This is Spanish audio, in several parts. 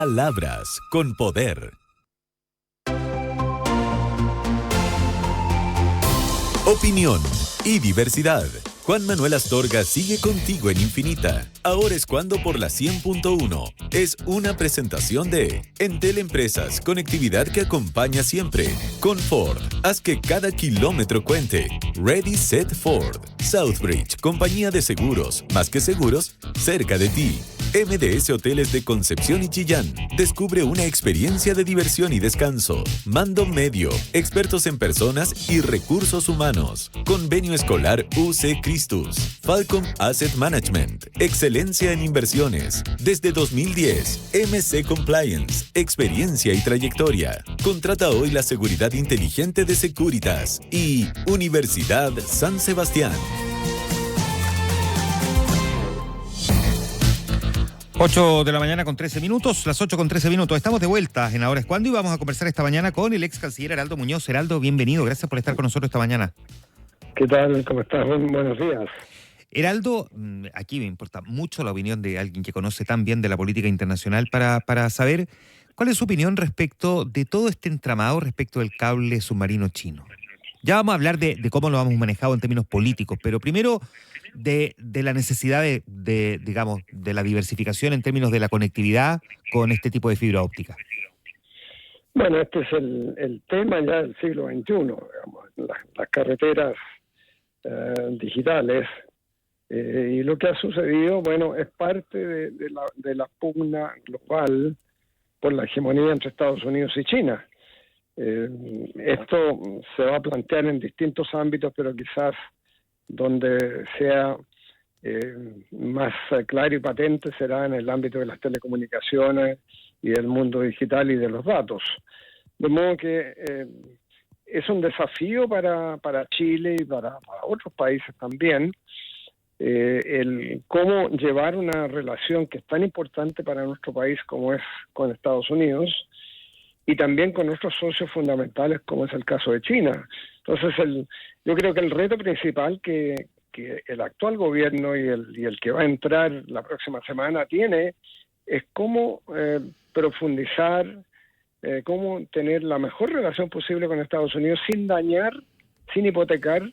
Palabras con poder. Opinión y diversidad. Juan Manuel Astorga sigue contigo en Infinita. Ahora es cuando por la 100.1. Es una presentación de Entel Empresas, conectividad que acompaña siempre. Con Ford, haz que cada kilómetro cuente. Ready, Set, Ford. Southbridge, compañía de seguros, más que seguros, cerca de ti. MDS Hoteles de Concepción y Chillán. Descubre una experiencia de diversión y descanso. Mando Medio, expertos en personas y recursos humanos. Convenio escolar UC Christus. Falcon Asset Management. Excelencia en inversiones. Desde 2010, MC Compliance. Experiencia y trayectoria. Contrata hoy la seguridad inteligente de Securitas. Y Universidad San Sebastián. 8 de la mañana con 13 minutos, las 8 con 13 minutos. Estamos de vuelta en Ahora es Cuando y vamos a conversar esta mañana con el ex canciller Heraldo Muñoz. Heraldo, bienvenido, gracias por estar con nosotros esta mañana. ¿Qué tal? ¿Cómo estás? Buenos días. Heraldo, aquí me importa mucho la opinión de alguien que conoce tan bien de la política internacional para saber cuál es su opinión respecto de todo este entramado respecto del cable submarino chino. Ya vamos a hablar de cómo lo hemos manejado en términos políticos, pero primero de la necesidad digamos, de la diversificación en términos de la conectividad con este tipo de fibra óptica. Bueno, este es el tema ya del siglo XXI, digamos, las carreteras digitales. Y lo que ha sucedido, bueno, es parte de la pugna global por la hegemonía entre Estados Unidos y China. Esto se va a plantear en distintos ámbitos, pero quizás donde sea más claro y patente será en el ámbito de las telecomunicaciones y del mundo digital y de los datos. De modo que es un desafío para Chile y para otros países también, el cómo llevar una relación que es tan importante para nuestro país como es con Estados Unidos, y también con nuestros socios fundamentales, como es el caso de China. Entonces, yo creo que el reto principal que el actual gobierno y el que va a entrar la próxima semana tiene es cómo profundizar, cómo tener la mejor relación posible con Estados Unidos sin dañar, sin hipotecar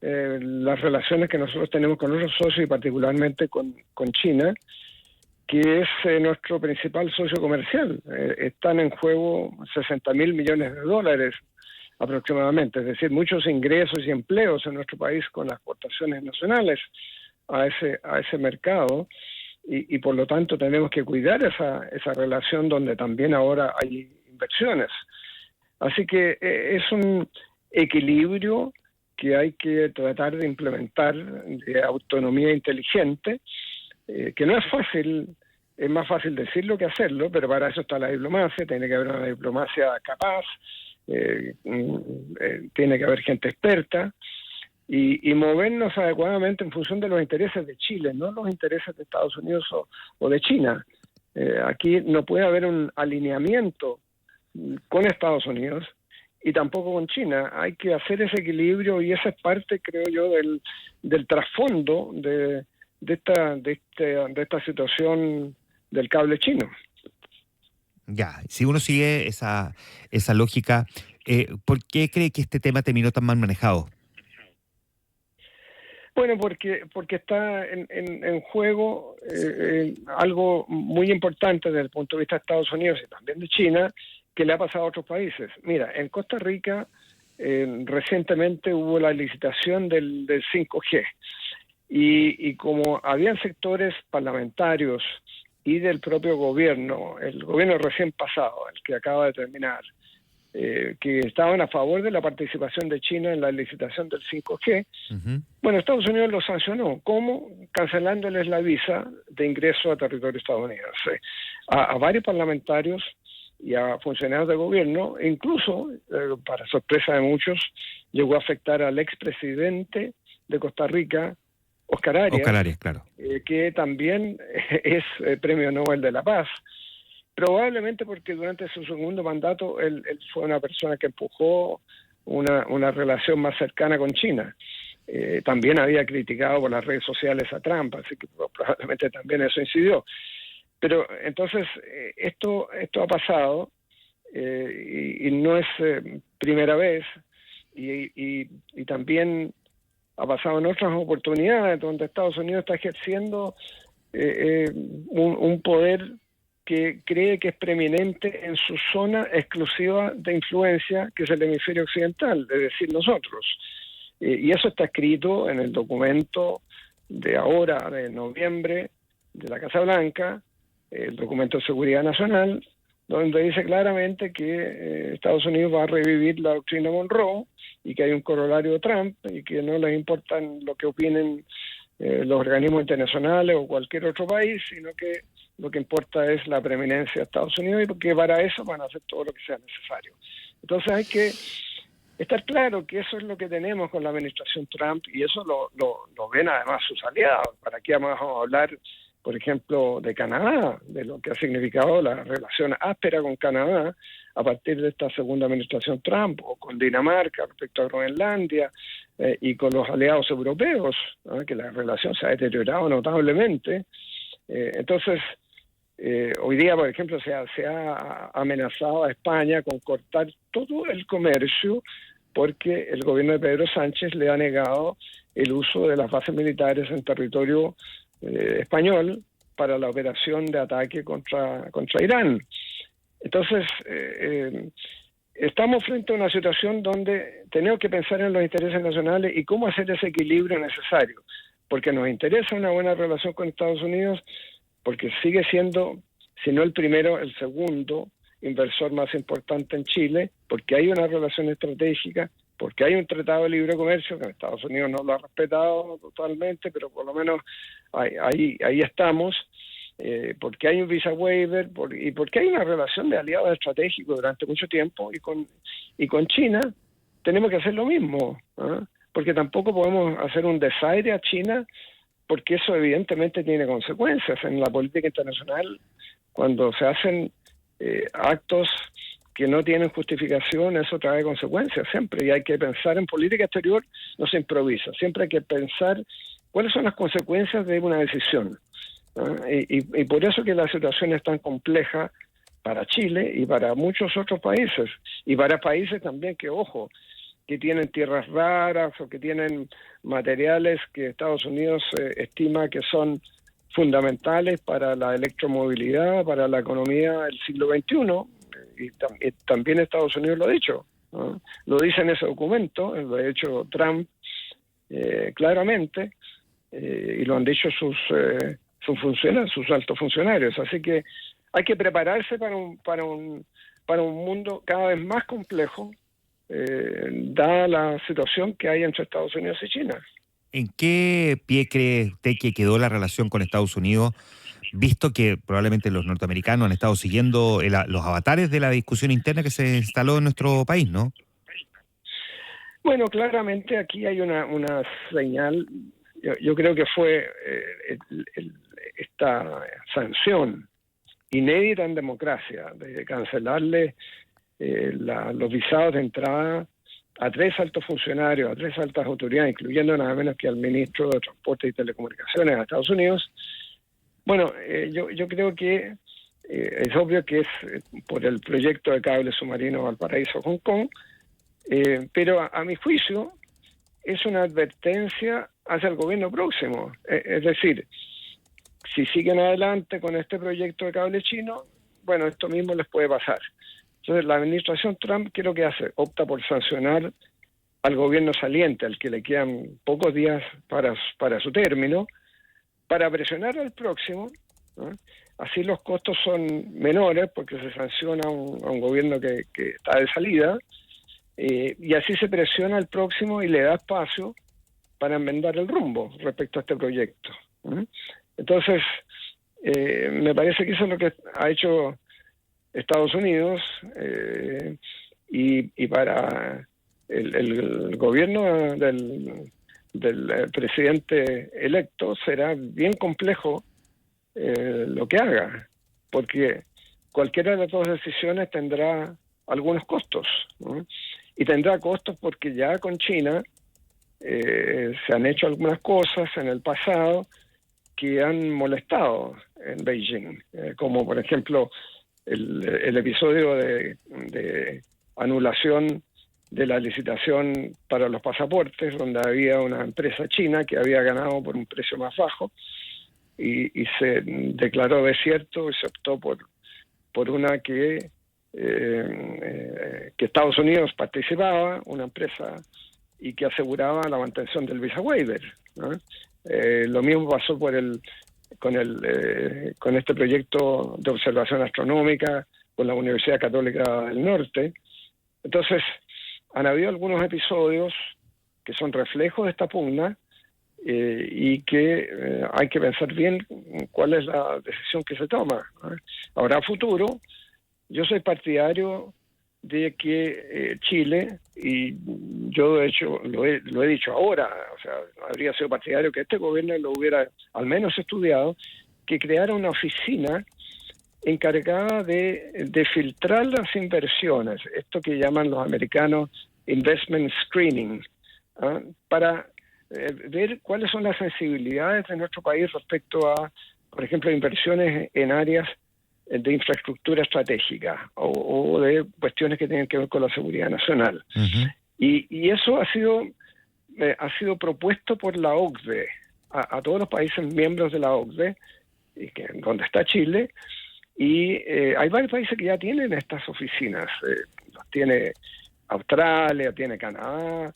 las relaciones que nosotros tenemos con nuestros socios y particularmente con China, que es nuestro principal socio comercial. Están en juego 60.000 millones de dólares aproximadamente, es decir, muchos ingresos y empleos en nuestro país con las exportaciones nacionales a ese mercado, y por lo tanto tenemos que cuidar esa relación donde también ahora hay inversiones. Así que es un equilibrio que hay que tratar de implementar de autonomía inteligente, que no es fácil. Es más fácil decirlo que hacerlo, pero para eso está la diplomacia. Tiene que haber una diplomacia capaz, tiene que haber gente experta y movernos adecuadamente en función de los intereses de Chile, no los intereses de Estados Unidos o de China. Aquí no puede haber un alineamiento con Estados Unidos y tampoco con China. Hay que hacer ese equilibrio y esa es parte, creo yo, del trasfondo de esta situación del cable chino. Ya, si uno sigue esa lógica, ¿por qué cree que este tema terminó tan mal manejado? Bueno, porque está en juego algo muy importante desde el punto de vista de Estados Unidos y también de China, que le ha pasado a otros países. Mira, en Costa Rica recientemente hubo la licitación del 5G y como habían sectores parlamentarios y del propio gobierno, el gobierno recién pasado, el que acaba de terminar, que estaban a favor de la participación de China en la licitación del 5G, bueno, Estados Unidos lo sancionó. ¿Cómo? Cancelándoles la visa de ingreso a territorio estadounidense. A varios parlamentarios y a funcionarios de gobierno, incluso, para sorpresa de muchos, llegó a afectar al expresidente de Costa Rica, Oscar Arias, claro. Que también es Premio Nobel de la Paz. Probablemente porque durante su segundo mandato él fue una persona que empujó una relación más cercana con China. También había criticado por las redes sociales a Trump, así que probablemente también eso incidió. Pero entonces esto ha pasado y no es primera vez y también ha pasado en otras oportunidades donde Estados Unidos está ejerciendo un poder que cree que es preeminente en su zona exclusiva de influencia, que es el hemisferio occidental, es decir, nosotros. Y eso está escrito en el documento de ahora, de noviembre, de la Casa Blanca, el documento de seguridad nacional, donde dice claramente que Estados Unidos va a revivir la doctrina Monroe y que hay un corolario de Trump y que no les importa lo que opinen los organismos internacionales o cualquier otro país, sino que lo que importa es la preeminencia de Estados Unidos y porque para eso van a hacer todo lo que sea necesario. Entonces hay que estar claro que eso es lo que tenemos con la administración Trump y eso lo ven además sus aliados. ¿Para qué vamos a hablar, por ejemplo, de Canadá, de lo que ha significado la relación áspera con Canadá a partir de esta segunda administración Trump, o con Dinamarca respecto a Groenlandia, y con los aliados europeos, ¿no? Que la relación se ha deteriorado notablemente. Entonces, hoy día, por ejemplo, se ha amenazado a España con cortar todo el comercio porque el gobierno de Pedro Sánchez le ha negado el uso de las bases militares en territorio español para la operación de ataque contra Irán. Entonces, estamos frente a una situación donde tenemos que pensar en los intereses nacionales y cómo hacer ese equilibrio necesario, porque nos interesa una buena relación con Estados Unidos, porque sigue siendo, si no el primero, el segundo inversor más importante en Chile, porque hay una relación estratégica, porque hay un tratado de libre comercio que Estados Unidos no lo ha respetado totalmente, pero por lo menos ahí estamos, porque hay un visa waiver y porque hay una relación de aliados estratégicos durante mucho tiempo y con China tenemos que hacer lo mismo, ¿eh? Porque tampoco podemos hacer un desaire a China, porque eso evidentemente tiene consecuencias en la política internacional cuando se hacen actos que no tienen justificación. Eso trae consecuencias siempre y hay que pensar en política exterior, no se improvisa, siempre hay que pensar cuáles son las consecuencias de una decisión, ¿no? Y por eso que la situación es tan compleja para Chile y para muchos otros países y para países también que, ojo, que tienen tierras raras o que tienen materiales que Estados Unidos estima que son fundamentales para la electromovilidad, para la economía del siglo XXI, y también Estados Unidos lo ha dicho, ¿no? Lo dice en ese documento, lo ha hecho Trump claramente, y lo han dicho sus altos funcionarios. Así que hay que prepararse para un mundo cada vez más complejo, dada la situación que hay entre Estados Unidos y China. ¿En qué pie cree usted que quedó la relación con Estados Unidos, visto que probablemente los norteamericanos han estado siguiendo los avatares de la discusión interna que se instaló en nuestro país, ¿no? Bueno, claramente aquí hay una señal. Yo creo que fue esta sanción inédita en democracia de cancelarle los visados de entrada a 3 altos funcionarios, a 3 altas autoridades, incluyendo nada menos que al ministro de Transporte y Telecomunicaciones de Estados Unidos. Bueno, yo creo que es obvio que es por el proyecto de cable submarino Valparaíso-Hong Kong, pero a mi juicio es una advertencia hacia el gobierno próximo. Es decir, si siguen adelante con este proyecto de cable chino, bueno, esto mismo les puede pasar. Entonces, la administración Trump, ¿qué es lo que hace? Opta por sancionar al gobierno saliente, al que le quedan pocos días para su término, para presionar al próximo, ¿no? Así los costos son menores porque se sanciona a un gobierno que está de salida, y así se presiona al próximo y le da espacio para enmendar el rumbo respecto a este proyecto, ¿no? Entonces, me parece que eso es lo que ha hecho Estados Unidos, y para el gobierno del presidente electo será bien complejo lo que haga, porque cualquiera de las dos decisiones tendrá algunos costos, ¿no? Y tendrá costos porque ya con China se han hecho algunas cosas en el pasado que han molestado en Beijing, como por ejemplo el episodio de anulación de la licitación para los pasaportes, donde había una empresa china que había ganado por un precio más bajo y se declaró desierto y se optó por una que Estados Unidos participaba, una empresa, y que aseguraba la mantención del visa waiver, ¿no? Lo mismo pasó con este proyecto de observación astronómica con la Universidad Católica del Norte. Entonces, han habido algunos episodios que son reflejos de esta pugna y que hay que pensar bien cuál es la decisión que se toma, ¿no? Ahora, a futuro, yo soy partidario de que Chile, y yo de hecho lo he dicho ahora, o sea, habría sido partidario que este gobierno lo hubiera al menos estudiado, que creara una oficina encargada de filtrar las inversiones, esto que llaman los americanos investment screening, para ver cuáles son las sensibilidades de nuestro país respecto a, por ejemplo, inversiones en áreas de infraestructura estratégica o de cuestiones que tienen que ver con la seguridad nacional. Uh-huh. Y eso ha sido propuesto por la OCDE a todos los países miembros de la OCDE, donde está Chile, y hay varios países que ya tienen estas oficinas. Tiene Australia, tiene Canadá,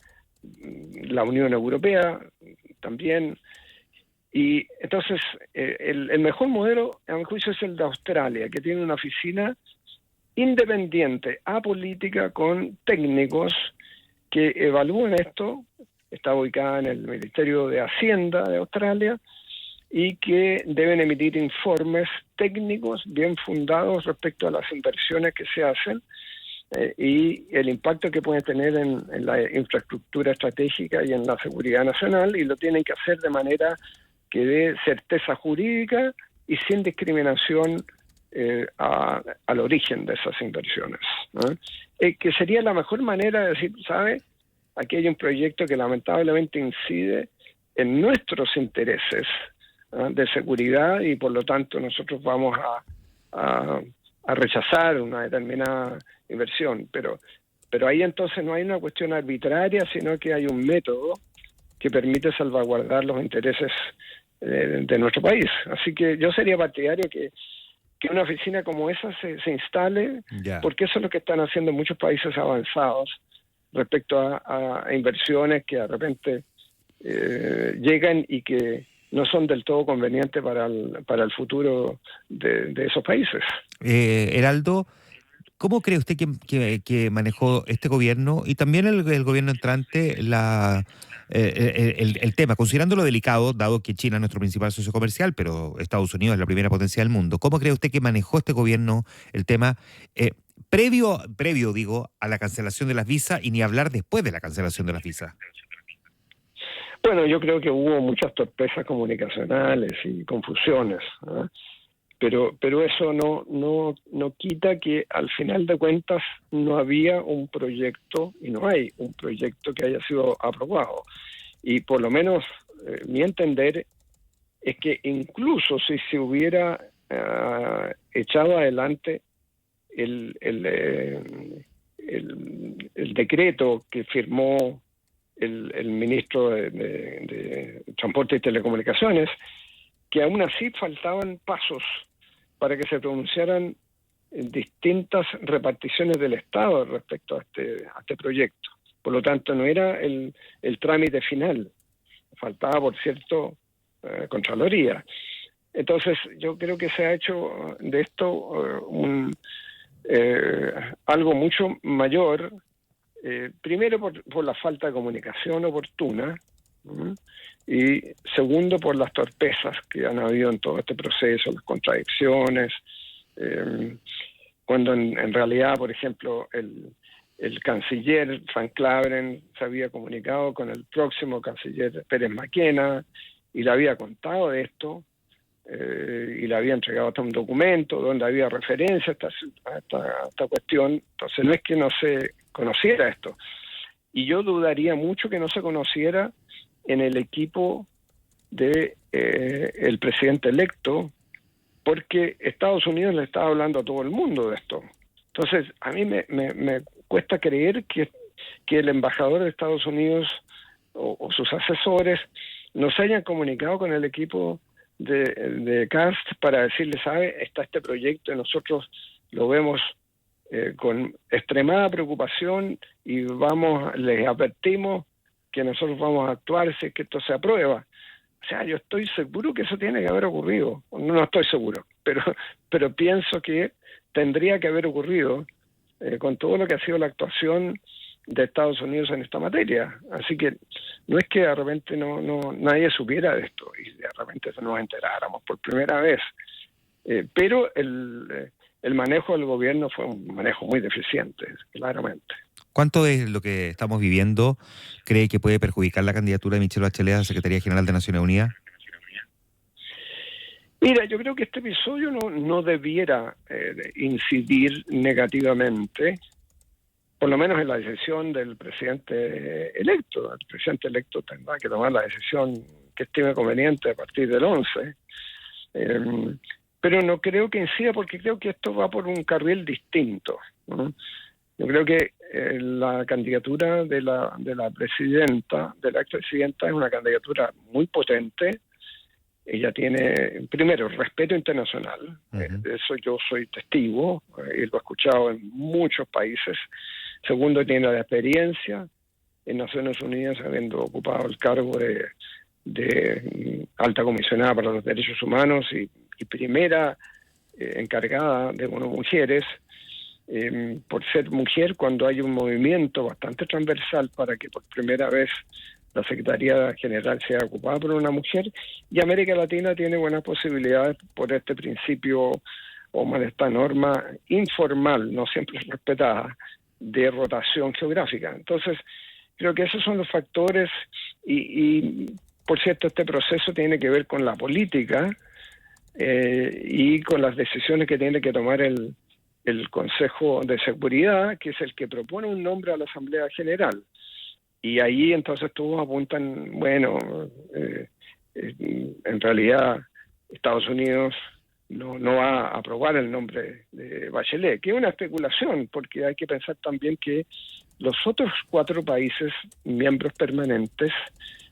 la Unión Europea también. Y entonces el mejor modelo, a mi juicio, es el de Australia, que tiene una oficina independiente, apolítica, con técnicos que evalúan esto. Está ubicada en el Ministerio de Hacienda de Australia y que deben emitir informes técnicos bien fundados respecto a las inversiones que se hacen y el impacto que pueden tener en la infraestructura estratégica y en la seguridad nacional, y lo tienen que hacer de manera que dé certeza jurídica y sin discriminación al origen de esas inversiones, ¿no? Que sería la mejor manera de decir, ¿sabe? Aquí hay un proyecto que lamentablemente incide en nuestros intereses de seguridad y por lo tanto nosotros vamos a rechazar una determinada inversión. Pero ahí entonces no hay una cuestión arbitraria, sino que hay un método que permite salvaguardar los intereses de nuestro país. Así que yo sería partidario que una oficina como esa se instale, porque eso es lo que están haciendo muchos países avanzados respecto a inversiones que de repente llegan y que no son del todo convenientes para el futuro de esos países. Heraldo, ¿cómo cree usted que manejó este gobierno y también el gobierno entrante el tema, considerándolo delicado, dado que China es nuestro principal socio comercial, pero Estados Unidos es la primera potencia del mundo? ¿Cómo cree usted que manejó este gobierno el tema previo a la cancelación de las visas y ni hablar después de la cancelación de las visas? Bueno, yo creo que hubo muchas torpezas comunicacionales y confusiones, ¿no? Pero eso no quita que al final de cuentas no había un proyecto y no hay un proyecto que haya sido aprobado. Y por lo menos mi entender es que incluso si se hubiera echado adelante el decreto que firmó el ministro de Transporte y Telecomunicaciones, que aún así faltaban pasos para que se pronunciaran distintas reparticiones del Estado respecto a este proyecto. Por lo tanto, no era el trámite final, faltaba, por cierto, Contraloría. Entonces, yo creo que se ha hecho de esto algo mucho mayor, primero por la falta de comunicación oportuna, y segundo por las torpezas que han habido en todo este proceso, las contradicciones, cuando en realidad, por ejemplo, el canciller Frank Claveren se había comunicado con el próximo canciller Pérez Maquena y le había contado de esto, y le había entregado hasta un documento donde había referencia a esta cuestión. Entonces no es que no se conociera esto, y yo dudaría mucho que no se conociera en el equipo de el presidente electo, porque Estados Unidos le está hablando a todo el mundo de esto. Entonces, a mí me cuesta creer que el embajador de Estados Unidos o sus asesores nos hayan comunicado con el equipo de CAST para decirle, ¿sabe? Está este proyecto y nosotros lo vemos con extremada preocupación y les advertimos que nosotros vamos a actuar si es que esto se aprueba. O sea, yo estoy seguro que eso tiene que haber ocurrido. No estoy seguro, pero pienso que tendría que haber ocurrido con todo lo que ha sido la actuación de Estados Unidos en esta materia. Así que no es que de repente nadie supiera de esto y de repente nos enteráramos por primera vez. Pero el manejo del gobierno fue un manejo muy deficiente, claramente. ¿Cuánto de lo que estamos viviendo cree que puede perjudicar la candidatura de Michelle Bachelet a la Secretaría General de Naciones Unidas? Mira, yo creo que este episodio no debiera incidir negativamente, por lo menos en la decisión del presidente electo. El presidente electo tendrá que tomar la decisión que estime conveniente a partir del 11. Pero no creo que incida, porque creo que esto va por un carril distinto, ¿no? Yo creo que la candidatura de la presidenta, de la expresidenta, es una candidatura muy potente. Ella tiene, primero, respeto internacional. De eso yo soy testigo, y lo he escuchado en muchos países. Segundo, tiene la experiencia en Naciones Unidas, habiendo ocupado el cargo de alta comisionada para los derechos humanos y primera encargada de mujeres. Por ser mujer, cuando hay un movimiento bastante transversal para que por primera vez la Secretaría General sea ocupada por una mujer, y América Latina tiene buenas posibilidades por este principio o esta norma informal, no siempre respetada, de rotación geográfica. Entonces, creo que esos son los factores y por cierto, este proceso tiene que ver con la política y con las decisiones que tiene que tomar el Consejo de Seguridad, que es el que propone un nombre a la Asamblea General. Y ahí entonces todos apuntan, bueno, en realidad Estados Unidos no va a aprobar el nombre de Bachelet, que es una especulación, porque hay que pensar también que los otros 4 países miembros permanentes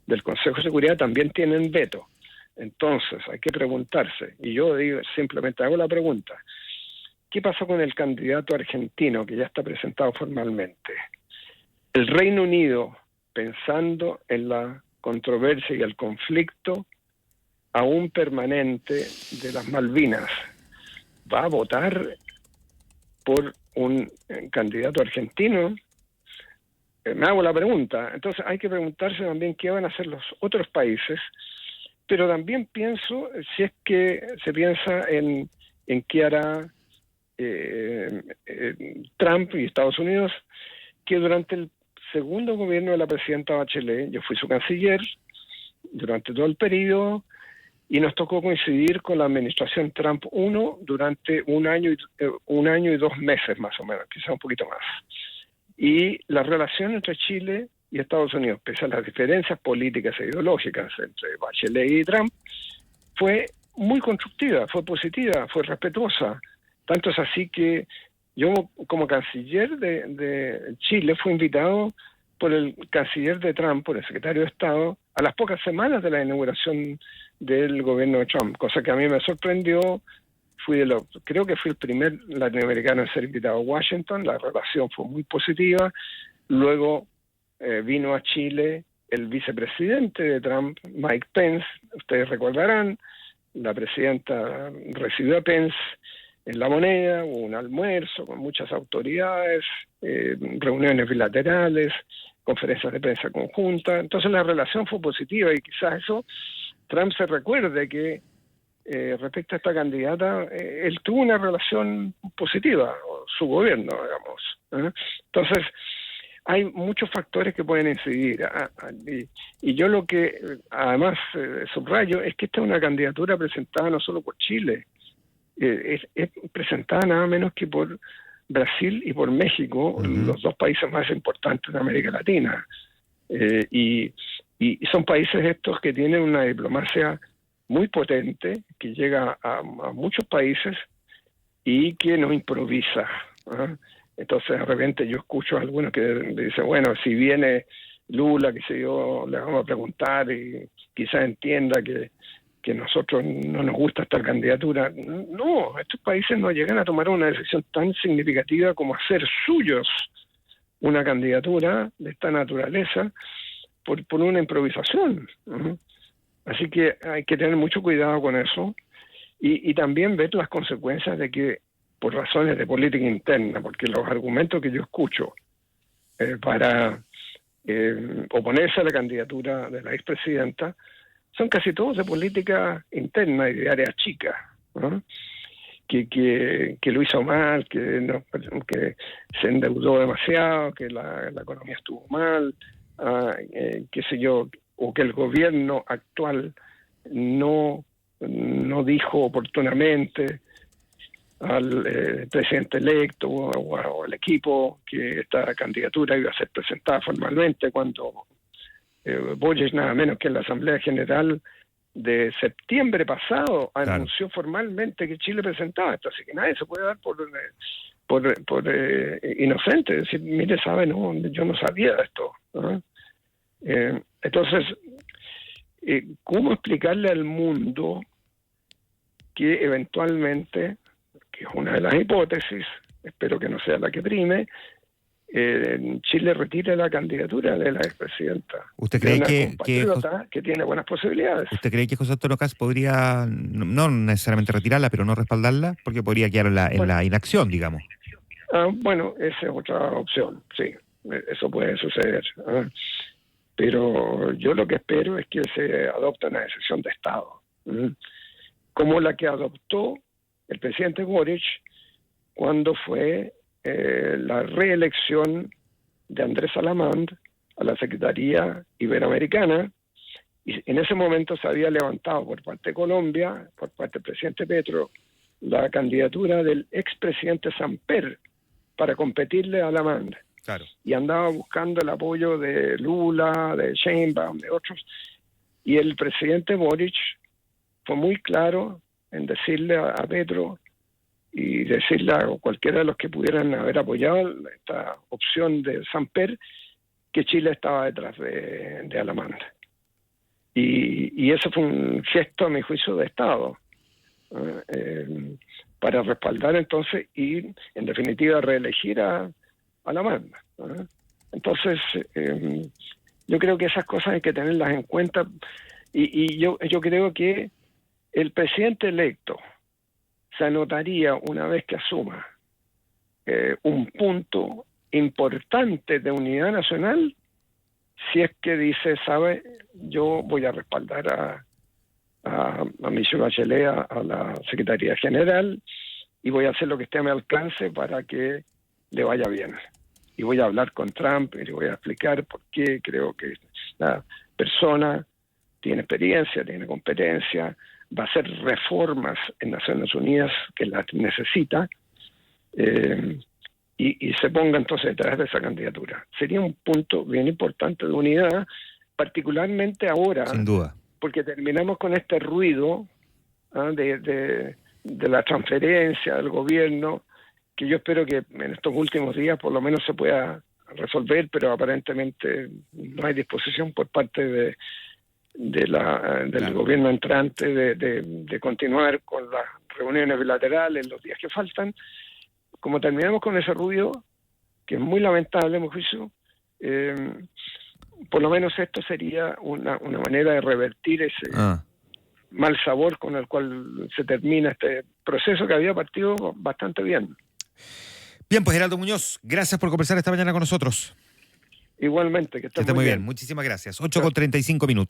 del Consejo de Seguridad también tienen veto. Entonces hay que preguntarse, y yo simplemente hago la pregunta, ¿qué pasó con el candidato argentino que ya está presentado formalmente? El Reino Unido, pensando en la controversia y el conflicto aún permanente de las Malvinas, ¿va a votar por un candidato argentino? Me hago la pregunta. Entonces hay que preguntarse también qué van a hacer los otros países, pero también pienso, si es que se piensa en qué hará Trump y Estados Unidos, que durante el segundo gobierno de la presidenta Bachelet, yo fui su canciller durante todo el periodo, y nos tocó coincidir con la administración Trump 1 durante un año y 2 meses más o menos, quizá un poquito más. Y la relación entre Chile y Estados Unidos, pese a las diferencias políticas e ideológicas entre Bachelet y Trump, fue muy constructiva, fue positiva, fue respetuosa. Tanto es así que yo, como canciller de Chile, fui invitado por el canciller de Trump, por el secretario de Estado, a las pocas semanas de la inauguración del gobierno de Trump, cosa que a mí me sorprendió. Creo que fui el primer latinoamericano en ser invitado a Washington. La relación fue muy positiva. Luego vino a Chile el vicepresidente de Trump, Mike Pence. Ustedes recordarán, la presidenta recibió a Pence en La Moneda, hubo un almuerzo con muchas autoridades, reuniones bilaterales, conferencias de prensa conjunta. Entonces la relación fue positiva y quizás eso Trump se recuerde que respecto a esta candidata, él tuvo una relación positiva, su gobierno, digamos. Entonces, hay muchos factores que pueden incidir. Y yo lo que además subrayo es que esta es una candidatura presentada no solo por Chile, es presentada nada menos que por Brasil y por México, los 2 países más importantes de América Latina. Y son países estos que tienen una diplomacia muy potente que llega a muchos países y que no improvisa. Entonces de repente yo escucho a algunos que dicen, bueno, si viene Lula, que sé yo, le vamos a preguntar y quizás entienda que nosotros no nos gusta esta candidatura. No, estos países no llegan a tomar una decisión tan significativa como hacer suyos una candidatura de esta naturaleza por una improvisación. Así que hay que tener mucho cuidado con eso y también ver las consecuencias de que por razones de política interna, porque los argumentos que yo escucho para oponerse a la candidatura de la expresidenta son casi todos de política interna y de área chica, ¿no? Que lo hizo mal, que se endeudó demasiado, que la economía estuvo mal, qué sé yo, o que el gobierno actual no dijo oportunamente al presidente electo o al equipo que esta candidatura iba a ser presentada formalmente cuando Boric, nada menos que en la Asamblea General de septiembre pasado, anunció formalmente que Chile presentaba esto, así que nadie se puede dar por inocente, decir, mire, sabe, no, yo no sabía de esto, ¿no? Entonces, ¿cómo explicarle al mundo que eventualmente, que es una de las hipótesis, espero que no sea la que prime, Chile retire la candidatura de la expresidenta? ¿Usted cree que tiene buenas posibilidades? ¿Usted cree que José Antonio Kast podría, no necesariamente retirarla, pero no respaldarla? Porque podría quedar en la inacción, digamos. Bueno, esa es otra opción, sí, eso puede suceder. Pero yo lo que espero es que se adopte una decisión de Estado, como la que adoptó el presidente Boric cuando fue la reelección de Andrés Salamand a la Secretaría Iberoamericana, y en ese momento se había levantado por parte de Colombia, por parte del presidente Petro, la candidatura del expresidente Samper para competirle a Salamand. Claro. Y andaba buscando el apoyo de Lula, de Sheinbaum, de otros, y el presidente Boric fue muy claro en decirle a Petro y decirle a cualquiera de los que pudieran haber apoyado esta opción de Samper que Chile estaba detrás de Salamand. Y eso fue un gesto, a mi juicio, de Estado, para respaldar entonces y, en definitiva, reelegir a Salamand. Entonces, yo creo que esas cosas hay que tenerlas en cuenta y yo creo que el presidente electo se anotaría una vez que asuma un punto importante de unidad nacional si es que dice, sabe, yo voy a respaldar a Michelle Bachelet a la Secretaría General y voy a hacer lo que esté a mi alcance para que le vaya bien. Y voy a hablar con Trump y le voy a explicar por qué creo que la persona tiene experiencia, tiene competencia, va a hacer reformas en Naciones Unidas que las necesita, y se ponga entonces detrás de esa candidatura. Sería un punto bien importante de unidad, particularmente ahora, sin duda, porque terminamos con este ruido de la transferencia del gobierno, que yo espero que en estos últimos días por lo menos se pueda resolver, pero aparentemente no hay disposición por parte del gobierno entrante de continuar con las reuniones bilaterales los días que faltan. Como terminamos con ese ruido, que es muy lamentable, a mi juicio, por lo menos esto sería una manera de revertir ese mal sabor con el cual se termina este proceso que había partido bastante bien. Bien, pues Geraldo Muñoz, gracias por conversar esta mañana con nosotros. Igualmente, que esté muy bien. Muchísimas gracias. 8:35 minutos.